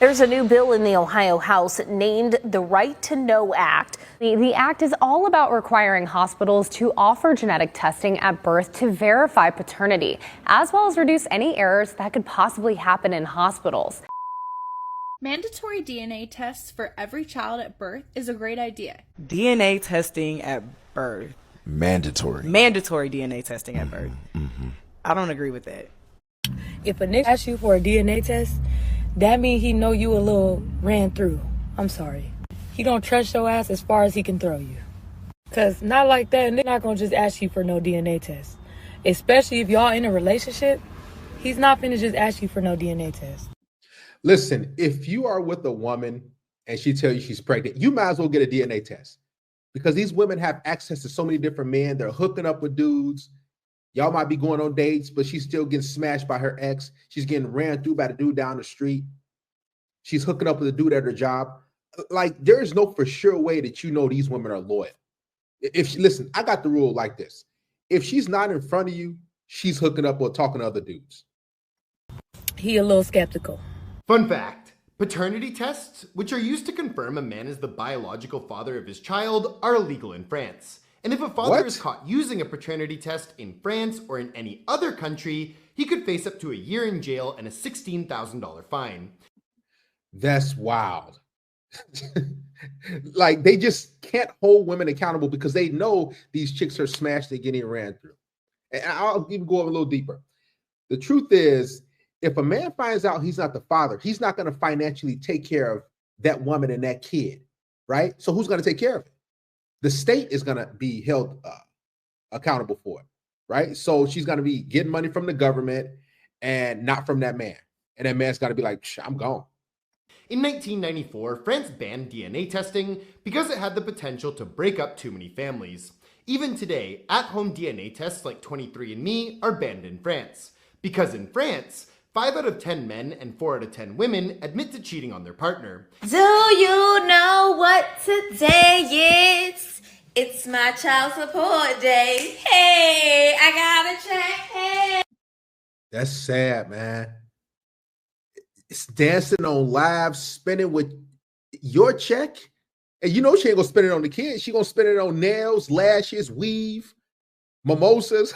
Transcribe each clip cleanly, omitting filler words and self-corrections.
There's a new bill in the Ohio House named the Right to Know Act. The act is all about requiring hospitals to offer genetic testing at birth to verify paternity, as well as reduce any errors that could possibly happen in hospitals. Mandatory DNA tests for every child at birth is a great idea. DNA testing at birth. Mandatory DNA testing at birth. I don't agree with that. If a nigga asks you for a DNA test, that means he know you a little ran through. I'm sorry. He don't trust your ass as far as he can throw you. Cause not like that, nigga not gonna just ask you for no DNA test. Especially if y'all in a relationship, he's not finna just ask you for no DNA test. Listen, if you are with a woman and she tell you she's pregnant, you might as well get a DNA test. Because these women have access to so many different men. They're hooking up with dudes. Y'all might be going on dates, but she's still getting smashed by her ex. She's getting ran through by the dude down the street. She's hooking up with a dude at her job. Like, there is no for sure way that you know these women are loyal. Listen, I got the rule like this. If she's not in front of you, she's hooking up or talking to other dudes. He a little skeptical. Fun fact, paternity tests, which are used to confirm a man is the biological father of his child, are illegal in France. And if a father is caught using a paternity test in France or in any other country, he could face up to a year in jail and a $16,000 fine. That's wild. Like, they just can't hold women accountable because they know these chicks are smashed and getting ran through. And I'll even go a little deeper. The truth is, if a man finds out he's not the father, he's not going to financially take care of that woman and that kid, right? So who's going to take care of it? The state is going to be held accountable for it, right? So she's going to be getting money from the government and not from that man. And that man's got to be like, I'm gone. In 1994, France banned DNA testing because it had the potential to break up too many families. Even today, at-home DNA tests like 23andMe are banned in France. Because in France, 5 out of 10 men and 4 out of 10 women admit to cheating on their partner. Do you know what today is? It's my child support day. Hey, I got a check. Hey. That's sad, man. It's dancing on live, spending with your check. And you know she ain't gonna spend it on the kids. She gonna spend it on nails, lashes, weave, mimosas.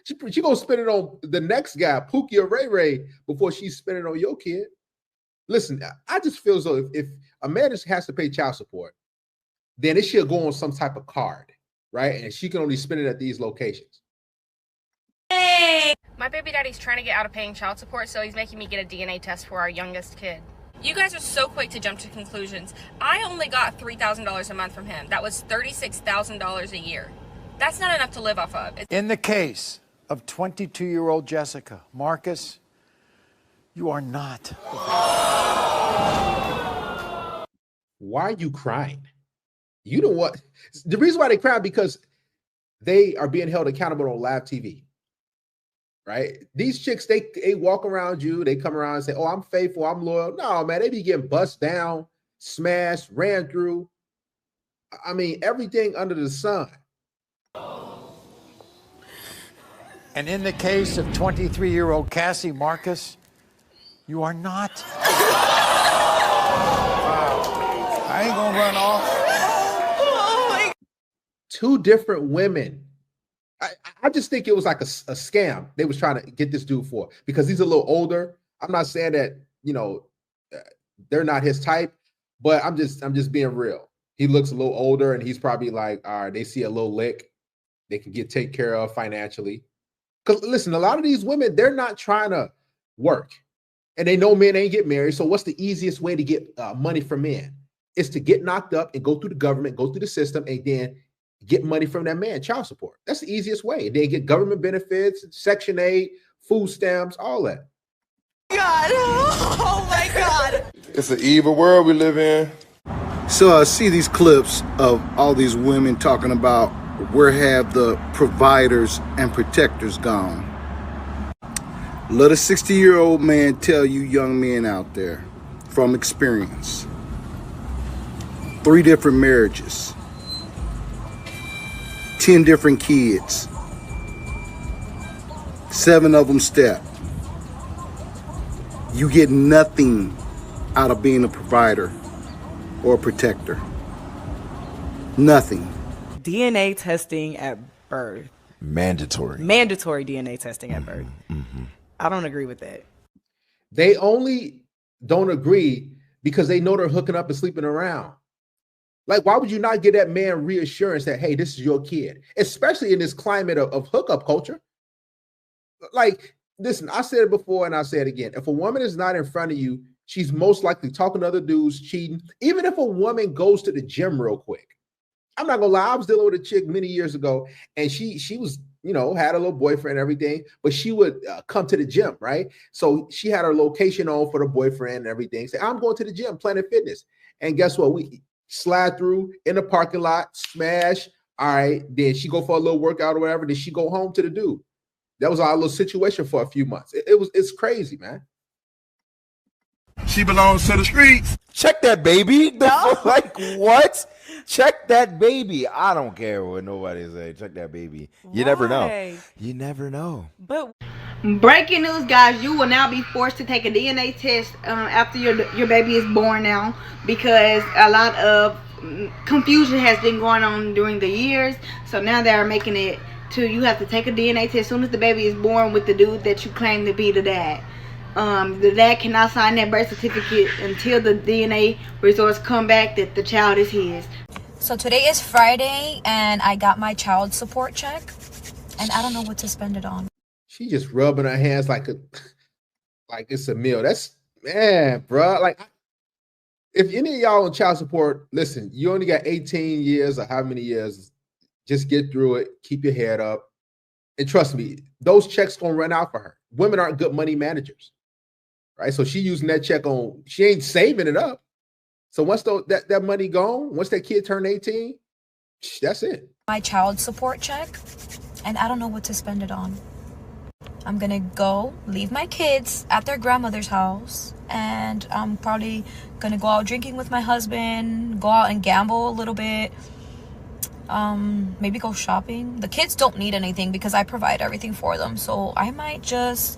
she gonna spend it on the next guy, Pookie or Ray Ray, before she's spending it on your kid. Listen, I just feel as though if a man has to pay child support, then it should go on some type of card, right? And she can only spend it at these locations. Hey. My baby daddy's trying to get out of paying child support, so he's making me get a DNA test for our youngest kid. You guys are so quick to jump to conclusions. I only got $3,000 a month from him. That was $36,000 a year. That's not enough to live off of. In the case of 22-year-old Jessica, Marcus, you are not. Why are you crying? You know what? The reason why they cry because they are being held accountable on live TV. Right? These chicks, they walk around you, they come around and say, oh, I'm faithful, I'm loyal. No, man, they be getting bust down, smashed, ran through. I mean, everything under the sun. And in the case of 23-year-old Cassie Marcus, you are not. I ain't gonna run off. Two different women. I just think it was like a scam they was trying to get this dude for, because he's a little older. I'm not saying that, you know, they're not his type, but I'm just being real. He looks a little older and he's probably like, all right, they see a little lick they can get taken care of financially. Because listen, a lot of these women, they're not trying to work and they know men ain't get married. So what's the easiest way to get money from men? It's to get knocked up and go through the government, go through the system, and then get money from that man, child support. That's the easiest way. They get government benefits, Section 8, food stamps, all that. God, oh my God. It's an evil world we live in. So I see these clips of all these women talking about where have the providers and protectors gone. Let a 60-year-old man tell you young men out there from experience. 3 different marriages. 10 different kids. 7 of them step. You get nothing out of being a provider or a protector? Nothing. DNA testing at birth. Mandatory. Mandatory DNA testing at birth. I don't agree with that. They only don't agree because they know they're hooking up and sleeping around. Like, why would you not give that man reassurance that, hey, this is your kid, especially in this climate of hookup culture? Like, listen, I said it before and I say it again. If a woman is not in front of you, she's most likely talking to other dudes, cheating. Even if a woman goes to the gym real quick. I'm not gonna lie, I was dealing with a chick many years ago, and she was, had a little boyfriend and everything, but she would come to the gym, right? So she had her location on for the boyfriend and everything. Say, I'm going to the gym, Planet Fitness. And guess what? We slide through in the parking lot, smash. All right, then she go for a little workout or whatever. Then she go home to the dude. That was our little situation for a few months. It's crazy, man. She belongs to the streets. Check that baby. Like what? Check that baby. I don't care what nobody say. Check that baby. You never know. You never know. But breaking news, guys, you will now be forced to take a DNA test after your baby is born now, because a lot of confusion has been going on during the years. So now they are making it to you have to take a DNA test as soon as the baby is born with the dude that you claim to be the dad. The dad cannot sign that birth certificate until the DNA results come back that the child is his. So today is Friday and I got my child support check and I don't know what to spend it on. She just rubbing her hands like it's a meal. That's, man, bro. Like, if any of y'all on child support, listen, you only got 18 years or how many years. Just get through it. Keep your head up. And trust me, those checks gonna run out for her. Women aren't good money managers, right? So she using that check on, she ain't saving it up. So once that money gone, once that kid turned 18, that's it. My child support check and I don't know what to spend it on. I'm gonna go leave my kids at their grandmother's house and I'm probably gonna go out drinking with my husband, go out and gamble a little bit, maybe go shopping. The kids don't need anything because I provide everything for them, so I might just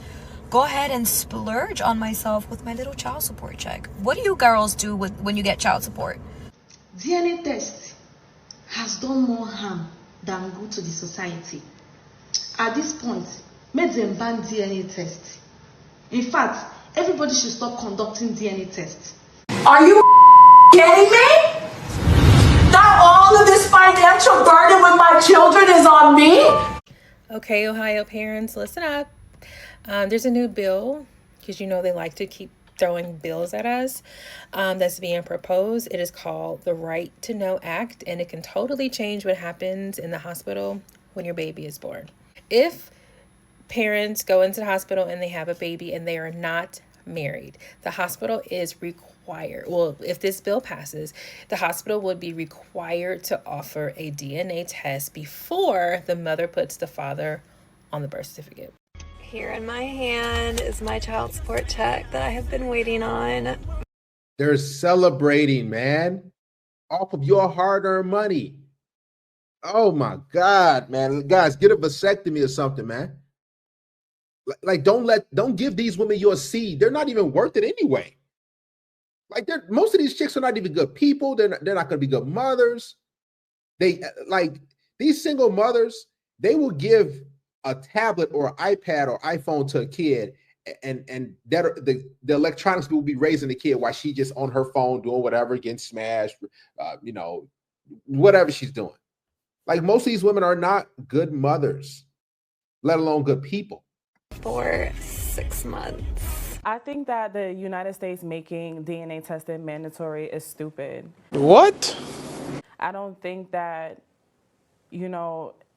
go ahead and splurge on myself with my little child support check. What do you girls do when you get child support? DNA test has done more harm than good to the society. At this point, make them ban DNA test. In fact, everybody should stop conducting DNA tests. Are you kidding me? That all of this financial burden with my children is on me? Okay, Ohio parents, listen up. There's a new bill, because they like to keep throwing bills at us, that's being proposed. It is called the Right to Know Act, and it can totally change what happens in the hospital when your baby is born. If parents go into the hospital and they have a baby and they are not married, the hospital is required, well, if this bill passes, the hospital would be required to offer a DNA test before the mother puts the father on the birth certificate. Here in my hand is my child support check that I have been waiting on. They're celebrating, man, off of your hard-earned money. Oh my God, man. Guys, get a vasectomy or something, man. Like, don't give these women your seed. They're not even worth it anyway. Like, most of these chicks are not even good people. They're not going to be good mothers. These single mothers, they will give a tablet or an iPad or iPhone to a kid, and that the electronics will be raising the kid while she just on her phone doing whatever, getting smashed, whatever she's doing. Like, most of these women are not good mothers, let alone good people. For 6 months. I think that the United States making DNA testing mandatory is stupid. What? I don't think that,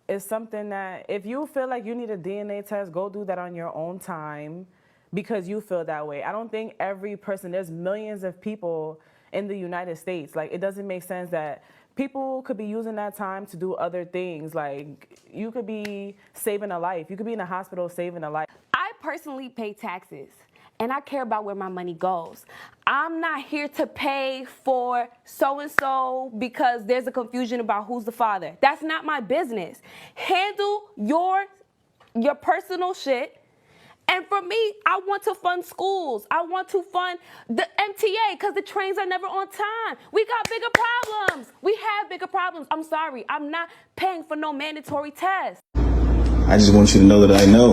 it's something that if you feel like you need a DNA test, go do that on your own time because you feel that way. I don't think every person, there's millions of people in the United States. Like, it doesn't make sense that people could be using that time to do other things. Like, you could be saving a life. You could be in a hospital saving a life. I personally pay taxes, and I care about where my money goes. I'm not here to pay for so-and-so because there's a confusion about who's the father. That's not my business. Handle your personal shit And for me, I want to fund schools. I want to fund the MTA because the trains are never on time. We got bigger problems. We have bigger problems. I'm sorry. I'm not paying for no mandatory test. I just want you to know that I know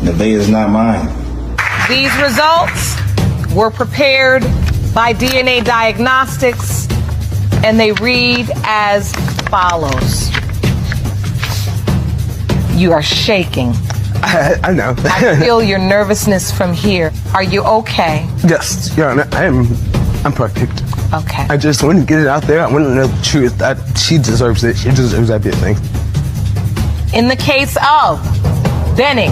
the bay is not mine. These results were prepared by DNA Diagnostics, and they read as follows. You are shaking. I know. I feel your nervousness from here. Are you okay? Yes, Your Honor, I'm perfect. Okay. I just want to get it out there. I want to know the truth. That she deserves it. She deserves that big thing. In the case of Benning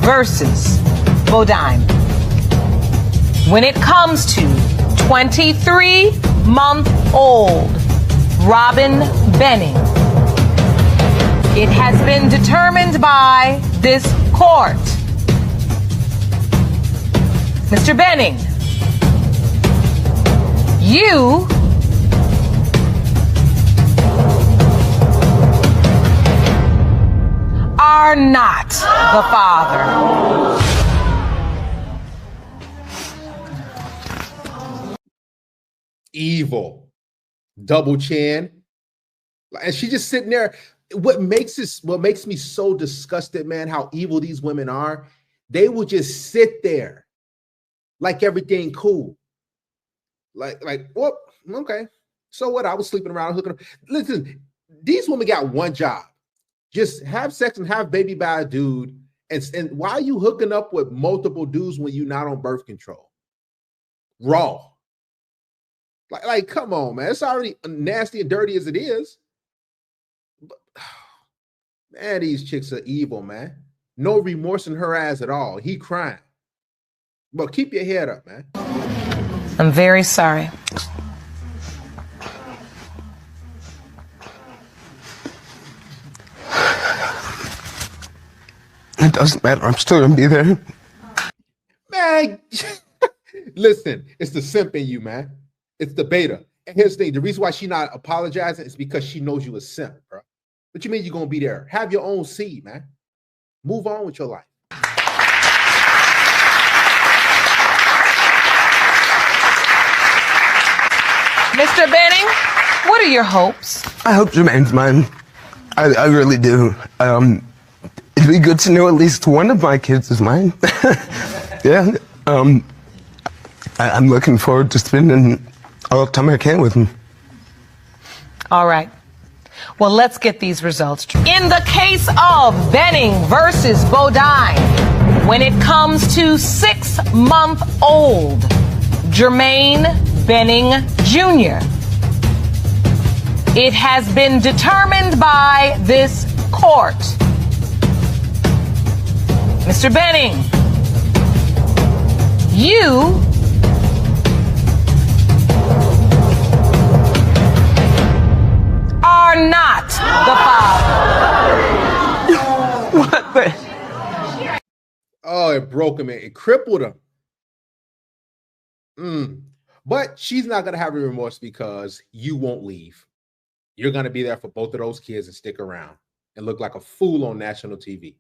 versus Bodine, when it comes to 23-month-old Robin Benning, it has been determined by this court. Mr. Benning, you are not the father. Evil. Double chin. And she just sitting there. What makes me so disgusted, man, how evil these women are. They will just sit there like everything cool. Like, whoop, okay. So what? I was sleeping around hooking up. Listen, these women got one job. Just have sex and have baby by a dude. And why are you hooking up with multiple dudes when you're not on birth control? Raw. Like, come on, man. It's already nasty and dirty as it is. But, man, these chicks are evil, man. No remorse in her ass at all. He crying. But keep your head up, man. I'm very sorry. It doesn't matter. I'm still gonna be there. Man, listen, it's the simp in you, man. It's the beta. And here's the thing: the reason why she not apologizing is because she knows you a simp, bro. What you mean you're gonna be there? Have your own seed, man. Move on with your life. Mr. Benning, what are your hopes? I hope Jermaine's mine. I really do. It'd be good to know at least one of my kids is mine. Yeah. I'm looking forward to spending all the time I can with him. All right. Well, let's get these results. In the case of Benning versus Bodine, when it comes to 6-month-old Jermaine Benning Jr., it has been determined by this court. Mr. Benning, you are not the father. What the? Oh, it broke him. It crippled him. But she's not going to have a remorse because you won't leave. You're going to be there for both of those kids and stick around and look like a fool on national TV.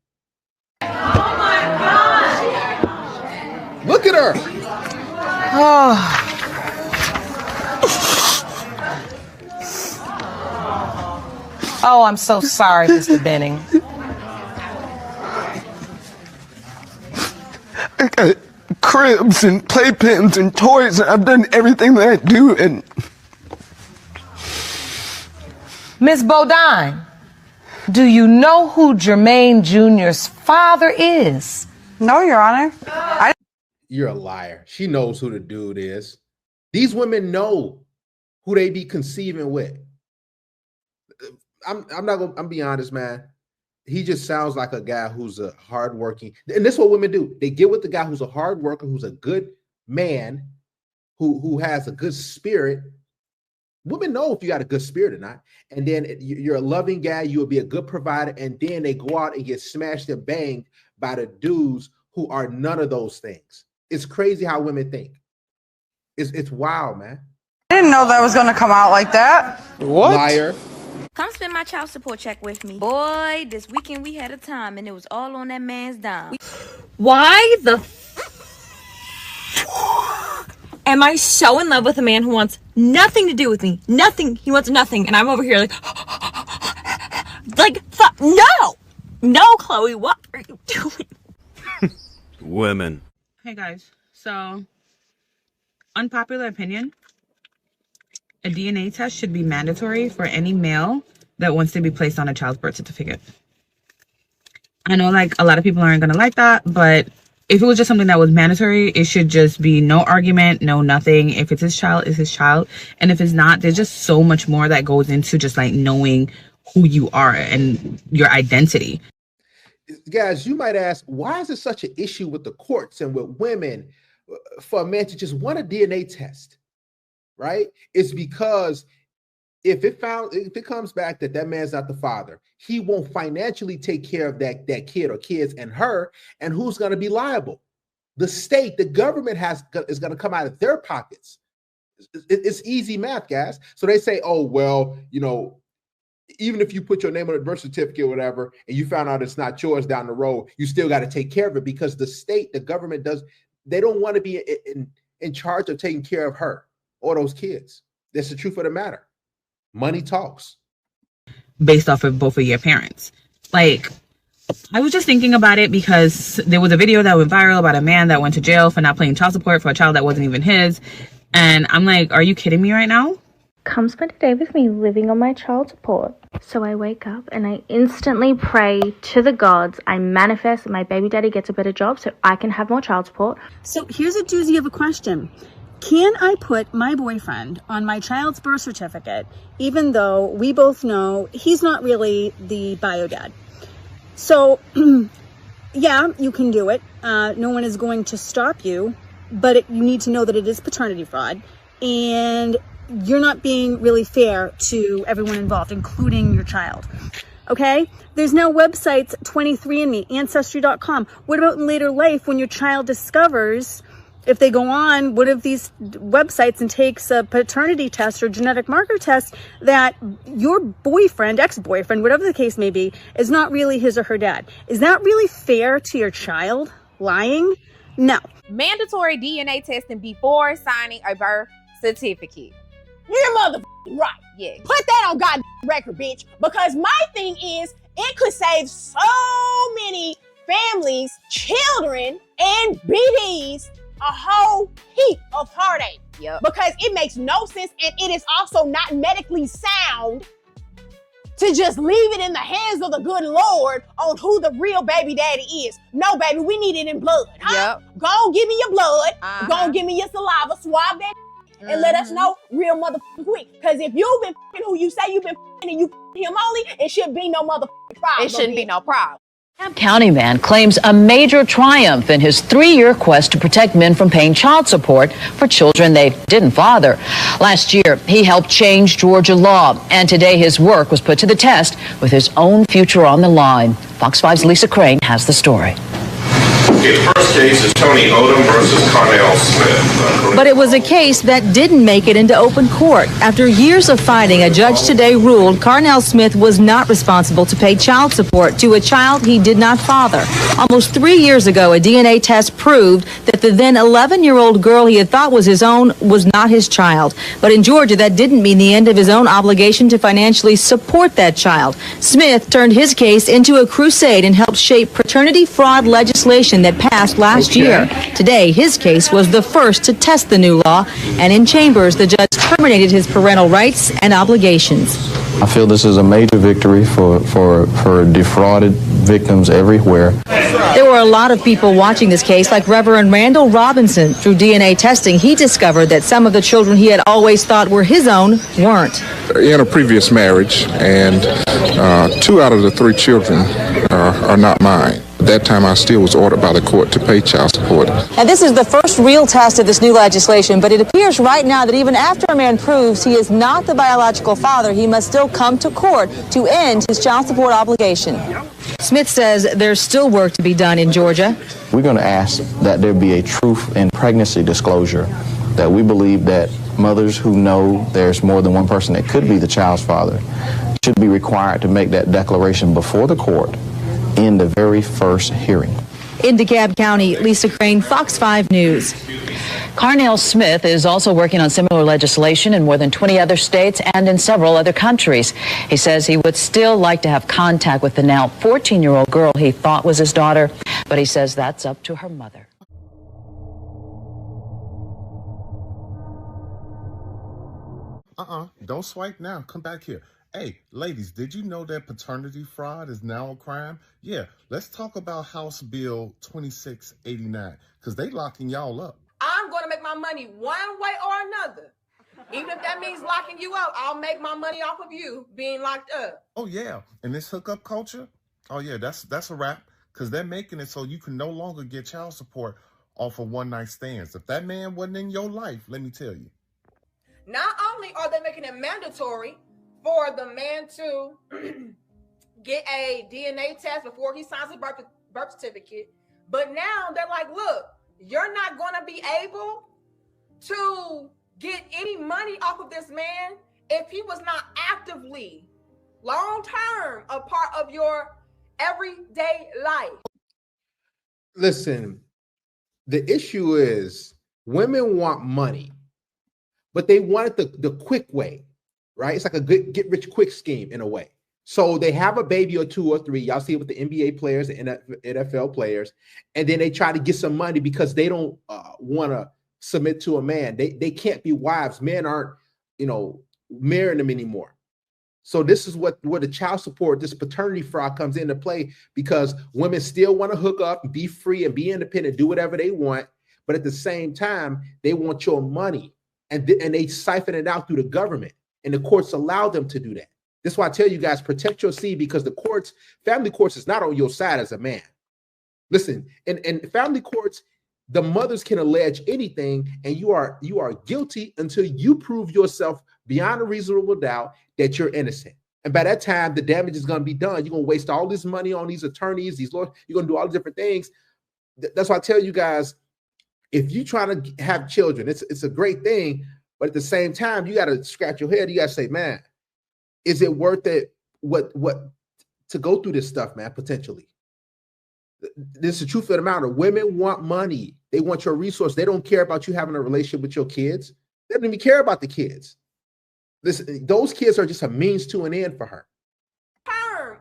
Oh my God! Look at her. Oh, I'm so sorry, Mr. Benning. I got cribs and playpens and toys, and I've done everything that I do, and... Miss Bodine, do you know who Jermaine Jr.'s father is? No, Your Honor. You're a liar. She knows who the dude is. These women know who they be conceiving with. I'm be honest, man. He just sounds like a guy who's a hardworking, and this is what women do. They get with the guy who's a hard worker, who's a good man, who has a good spirit. Women know if you got a good spirit or not. And then you're a loving guy, you will be a good provider, and then they go out and get smashed and banged by the dudes who are none of those things. It's crazy how women think. It's wild, man. I didn't know that was going to come out like that. What? Liar. Come spend my child support check with me. Boy, this weekend we had a time and it was all on that man's dime. Why the am I so in love with a man who wants nothing to do with me? Nothing. He wants nothing. And I'm over here no! No, Chloe, what are you doing? Women. Hey guys, so unpopular opinion, a DNA test should be mandatory for any male that wants to be placed on a child's birth certificate. I know like a lot of people aren't gonna like that, but if it was just something that was mandatory, it should just be no argument, no nothing. If it's his child, it's his child. And if it's not, there's just so much more that goes into just like knowing who you are and your identity. Guys, you might ask, why is it such an issue with the courts and with women for a man to just want a DNA test, right? It's because if it comes back that man's not the father, he won't financially take care of that kid or kids and her, and who's going to be liable? The state, the government is going to come out of their pockets. It's easy math, guys. So they say, oh, well, you know, even if you put your name on a birth certificate or whatever, and you found out it's not yours down the road, you still got to take care of it because the state, the government they don't want to be in charge of taking care of her or those kids. That's the truth of the matter. Money talks. Based off of both of your parents. Like, I was just thinking about it because there was a video that went viral about a man that went to jail for not paying child support for a child that wasn't even his. And I'm like, are you kidding me right now? Come spend a day with me living on my child support. So I wake up and I instantly pray to the gods. I manifest that my baby daddy gets a better job so I can have more child support. So here's a doozy of a question. Can I put my boyfriend on my child's birth certificate, even though we both know he's not really the bio dad? So, yeah, you can do it. No one is going to stop you, but you need to know that it is paternity fraud. And you're not being really fair to everyone involved, including your child. Okay? There's now websites, 23andMe, Ancestry.com. What about in later life when your child discovers, if they go on one of these websites and takes a paternity test or genetic marker test, that your boyfriend, ex-boyfriend, whatever the case may be, is not really his or her dad? Is that really fair to your child? Lying? No. Mandatory DNA testing before signing a birth certificate. You're motherfucking right. Yeah. Put that on God record, bitch. Because my thing is, it could save so many families, children, and BDs a whole heap of heartache. Yep. Because it makes no sense, and it is also not medically sound to just leave it in the hands of the good Lord on who the real baby daddy is. No, baby, we need it in blood. Huh? Yep. Go on, give me your blood. Go on, give me your saliva. Swab that and let us know real motherfucking quick. Because if you've been fucking who you say you've been fucking and you fucking him only, it shouldn't be no motherfucking problem. It shouldn't be no problem. County man claims a major triumph in his 3-year quest to protect men from paying child support for children they didn't father. Last year, he helped change Georgia law, and today his work was put to the test with his own future on the line. Fox 5's Lisa Crane has the story. The first case is Tony Odom versus Carnell Smith. But it was a case that didn't make it into open court. After years of fighting, a judge today ruled Carnell Smith was not responsible to pay child support to a child he did not father. Almost 3 years ago, a DNA test proved that the then 11-year-old girl he had thought was his own was not his child. But in Georgia, that didn't mean the end of his own obligation to financially support that child. Smith turned his case into a crusade and helped shape paternity fraud legislation that passed last year. Today, his case was the first to test the new law, and in chambers, the judge terminated his parental rights and obligations. I feel this is a major victory for defrauded victims everywhere. There were a lot of people watching this case, like Reverend Randall Robinson. Through DNA testing, he discovered that some of the children he had always thought were his own weren't. In a previous marriage, and 2 out of the 3 children are not mine. At that time, I still was ordered by the court to pay child support. Now, this is the first real test of this new legislation, but it appears right now that even after a man proves he is not the biological father, he must still come to court to end his child support obligation. Smith says there's still work to be done in Georgia. We're going to ask that there be a truth in pregnancy disclosure, that we believe that mothers who know there's more than one person that could be the child's father should be required to make that declaration before the court in the very first hearing. In DeKalb County, Lisa Crane, Fox 5 News. Carnell Smith is also working on similar legislation in more than 20 other states and in several other countries. He says he would still like to have contact with the now 14-year-old girl he thought was his daughter, but he says that's up to her mother. Don't swipe now. Come back here. Hey, ladies, did you know that paternity fraud is now a crime? Yeah, let's talk about House Bill 2689, because they locking y'all up. I'm going to make my money one way or another. Even if that means locking you up, I'll make my money off of you being locked up. Oh, yeah. And this hookup culture? Oh, yeah, that's a wrap, because they're making it so you can no longer get child support off of one-night stands. If that man wasn't in your life, let me tell you. Not only are they making it mandatory for the man to get a DNA test before he signs a birth certificate, but now they're like, look, you're not going to be able to get any money off of this man if he was not actively, long-term, a part of your everyday life. Listen, the issue is women want money, but they want it the quick way, right? It's like a good get-rich-quick scheme in a way. So they have a baby or two or three. Y'all see it with the NBA players and NFL players. And then they try to get some money because they don't want to submit to a man. They can't be wives. Men aren't, marrying them anymore. So this is where the child support, this paternity fraud comes into play, because women still want to hook up and be free and be independent, do whatever they want. But at the same time, they want your money. And they siphon it out through the government. And the courts allow them to do that. That's why I tell you guys, protect your seed, because the family courts is not on your side as a man. Listen, in family courts, the mothers can allege anything, and you are guilty until you prove yourself beyond a reasonable doubt that you're innocent. And by that time, the damage is going to be done. You're going to waste all this money on these attorneys, these lawyers. You're going to do all the different things. That's why I tell you guys, if you're trying to have children, it's a great thing. But at the same time, you got to scratch your head. You got to say, man, is it worth it? What to go through this stuff, man? Potentially, this is the truth of the matter. Women want money. They want your resource. They don't care about you having a relationship with your kids. They don't even care about the kids. Listen, those kids are just a means to an end for her.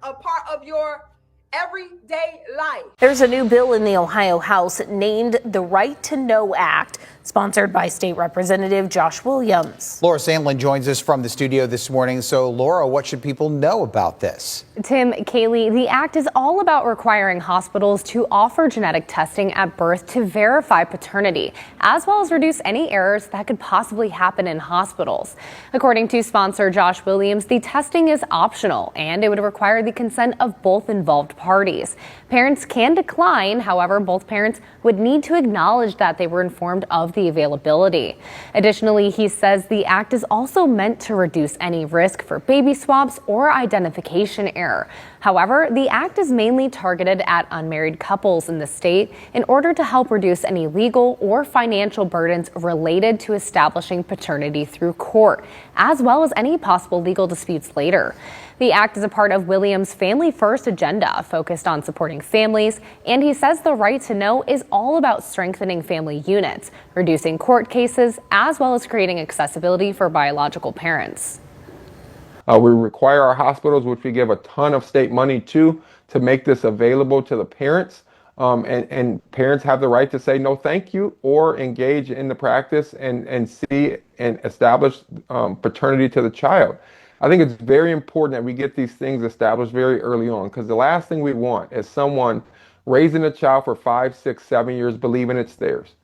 A part of your everyday life. There's a new bill in the Ohio House named the Right to Know Act, sponsored by State Representative Josh Williams. Laura Sandlin joins us from the studio this morning. So, Laura, what should people know about this? Tim, Kaylee, the act is all about requiring hospitals to offer genetic testing at birth to verify paternity, as well as reduce any errors that could possibly happen in hospitals. According to sponsor Josh Williams, the testing is optional, and it would require the consent of both involved parties. Parents can decline. However, both parents would need to acknowledge that they were informed of the availability. Additionally, he says the act is also meant to reduce any risk for baby swaps or identification error. However, the act is mainly targeted at unmarried couples in the state in order to help reduce any legal or financial burdens related to establishing paternity through court, as well as any possible legal disputes later. The act is a part of Williams' Family First agenda, focused on supporting families, and he says the right to know is all about strengthening family units, reducing court cases, as well as creating accessibility for biological parents. We require our hospitals, which we give a ton of state money to make this available to the parents. And parents have the right to say no thank you, or engage in the practice and see and establish paternity to the child. I think it's very important that we get these things established very early on, because the last thing we want is someone raising a child for 5, 6, 7 years believing it's theirs.